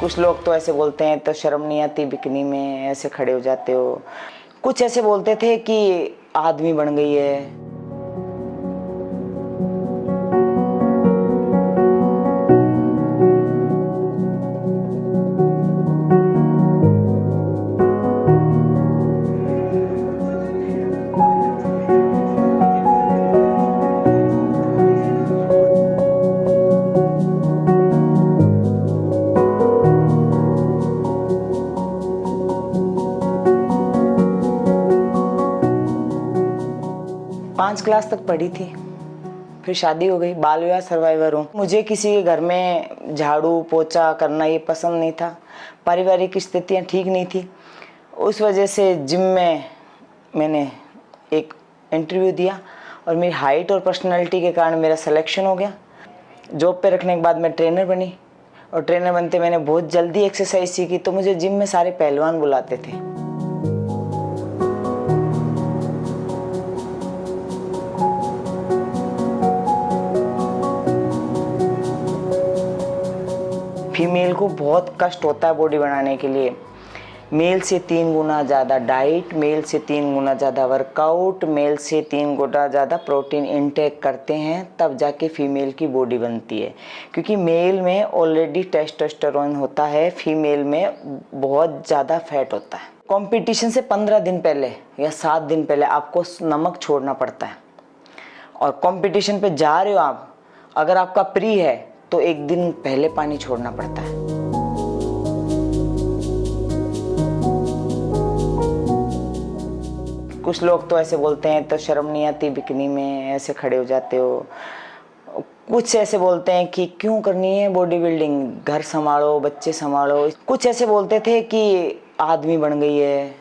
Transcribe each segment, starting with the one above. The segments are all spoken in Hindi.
कुछ लोग तो ऐसे बोलते हैं तो शर्म नहीं आती बिकनी में ऐसे खड़े हो जाते हो। कुछ ऐसे बोलते थे कि आदमी बन गई है। 5 क्लास तक पढ़ी थी, फिर शादी हो गई। बाल विवाह सर्वाइवर हूँ। मुझे किसी के घर में झाड़ू पोछा करना ये पसंद नहीं था। पारिवारिक स्थितियाँ ठीक नहीं थी। उस वजह से जिम में मैंने एक इंटरव्यू दिया और मेरी हाइट और पर्सनालिटी के कारण मेरा सिलेक्शन हो गया। जॉब पे रखने के बाद मैं ट्रेनर बनी और ट्रेनर बनते मैंने बहुत जल्दी एक्सरसाइज सीखी, तो मुझे जिम में सारे पहलवान बुलाते थे। फीमेल को बहुत कष्ट होता है बॉडी बनाने के लिए। मेल से 3 गुना ज़्यादा डाइट, मेल से 3 गुना ज़्यादा वर्कआउट, मेल से 3 गुना ज़्यादा प्रोटीन इंटेक करते हैं, तब जाके फीमेल की बॉडी बनती है। क्योंकि मेल में ऑलरेडी टेस्टोस्टेरोन होता है, फीमेल में बहुत ज़्यादा फैट होता है। कंपटीशन से 15 दिन पहले या 7 दिन पहले आपको नमक छोड़ना पड़ता है। और कंपटीशन पे जा रहे हो आप, अगर आपका प्री है तो 1 दिन पहले पानी छोड़ना पड़ता है। कुछ लोग तो ऐसे बोलते हैं तो शर्म नहीं आती बिकनी में ऐसे खड़े हो जाते हो। कुछ ऐसे बोलते हैं कि क्यों करनी है बॉडी बिल्डिंग, घर संभालो, बच्चे संभालो। कुछ ऐसे बोलते थे कि आदमी बन गई है।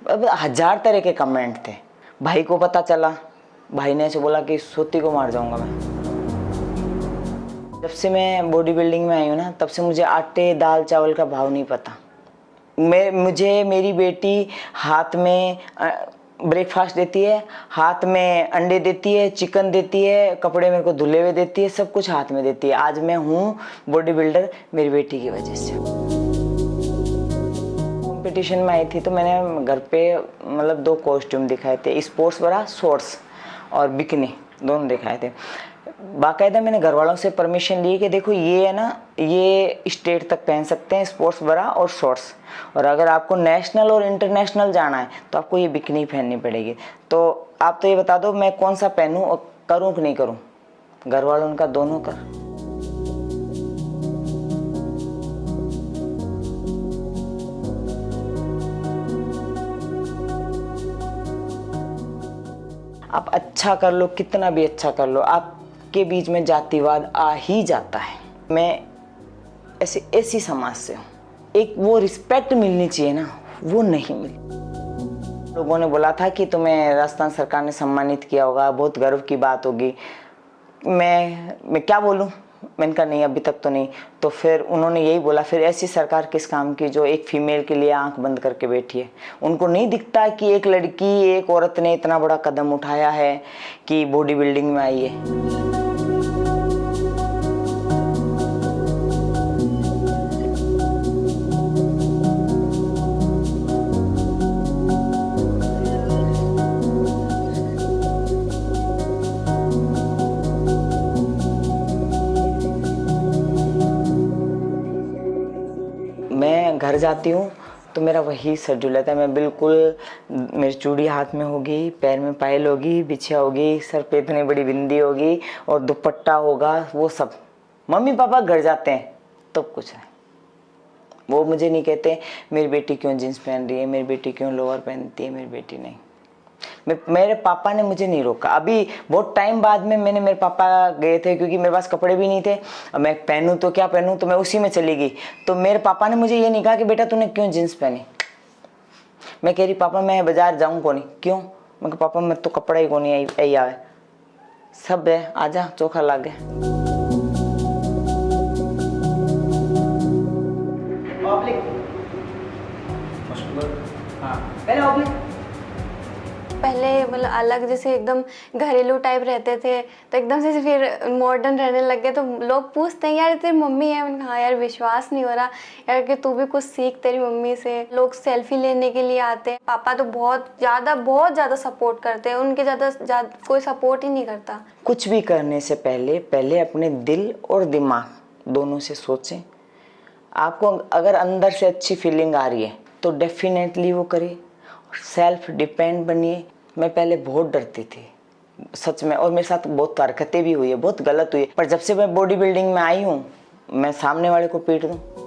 अब 1000 तरह के कमेंट थे। भाई को पता चला, भाई ने ऐसे बोला कि सोती को मार जाऊंगा मैं। जब से मैं बॉडी बिल्डिंग में आई हूँ ना, तब से मुझे आटे दाल चावल का भाव नहीं पता। मुझे मेरी बेटी हाथ में ब्रेकफास्ट देती है, हाथ में अंडे देती है, चिकन देती है, कपड़े मेरे को धुले हुए देती है, सब कुछ हाथ में देती है। आज मैं हूँ बॉडी बिल्डर मेरी बेटी की वजह से। कंपटीशन में आई थी तो मैंने घर पे मतलब 2 कॉस्ट्यूम दिखाए थे, स्पोर्ट्स ब्रा शॉर्ट्स और बिकनी दोनों दिखाए थे। बाकायदा मैंने घर वालों से परमिशन ली कि देखो ये है ना, ये स्टेट तक पहन सकते हैं स्पोर्ट्स ब्रा और शॉर्ट्स, और अगर आपको नेशनल और इंटरनेशनल जाना है तो आपको ये बिकनी पहननी पड़ेगी। तो आप तो ये बता दो मैं कौन सा पहनूं और करूं कि नहीं करूं। घर वालों उनका दोनों कर। आप अच्छा कर लो, कितना भी अच्छा कर लो, आपके बीच में जातिवाद आ ही जाता है। मैं ऐसी समाज से हूँ। एक वो रिस्पेक्ट मिलनी चाहिए ना, वो नहीं मिली। लोगों ने बोला था कि तुम्हें राजस्थान सरकार ने सम्मानित किया होगा, बहुत गर्व की बात होगी। मैं क्या बोलूँ, मैंने कहा नहीं अभी तक तो नहीं। तो फिर उन्होंने यही बोला फिर ऐसी सरकार किस काम की जो एक फीमेल के लिए आंख बंद करके बैठी है। उनको नहीं दिखता कि एक लड़की, एक औरत ने इतना बड़ा कदम उठाया है कि बॉडी बिल्डिंग में आई है। मैं घर जाती हूँ तो मेरा वही शेड्यूल रहता है। मैं बिल्कुल, मेरी चूड़ी हाथ में होगी, पैर में पायल होगी, बिछिया होगी, सर पे इतनी बड़ी बिंदी होगी और दुपट्टा होगा, वो सब। मम्मी पापा घर जाते हैं तो कुछ है, वो मुझे नहीं कहते मेरी बेटी क्यों जीन्स पहन रही है, मेरी बेटी क्यों लोअर पहनती है, मेरी बेटी नहीं। मेरे पापा ने मुझे नहीं रोका। अभी बहुत टाइम बाद में मेरे पापा गए थे, क्योंकि मेरे पास कपड़े भी नहीं थे। अब मैं पहनूं तो क्या पहनूं, तो मैं उसी में चली गई। तो मेरे पापा ने मुझे ये नहीं कहा कि बेटा तूने क्यों जीन्स पहनी। मैं कह रही पापा मैं बाजार जाऊं को नहीं। क्यों? मैं कहा पापा मैं तो कपड़ा ही को नहीं आई आवे, सब है, आजा चोखा लागे। हाँ पहले पहले मतलब अलग जैसे एकदम घरेलू टाइप रहते थे, तो एकदम से फिर मॉडर्न रहने लग गए। तो लोग पूछते हैं यार तेरी मम्मी है, मैंने कहा हाँ यार विश्वास नहीं हो रहा यार कि तू भी कुछ सीख तेरी मम्मी से। लोग सेल्फी लेने के लिए आते हैं। पापा तो बहुत ज़्यादा सपोर्ट करते हैं, उनके ज़्यादा कोई सपोर्ट ही नहीं करता। कुछ भी करने से पहले अपने दिल और दिमाग दोनों से सोचें। आपको अगर अंदर से अच्छी फीलिंग आ रही है तो डेफिनेटली वो करिए। सेल्फ डिपेंड बनिए। मैं पहले बहुत डरती थी सच में, और मेरे साथ बहुत हरकतें भी हुई है, बहुत गलत हुई है, पर जब से मैं बॉडी बिल्डिंग में आई हूँ, मैं सामने वाले को पीट दूँ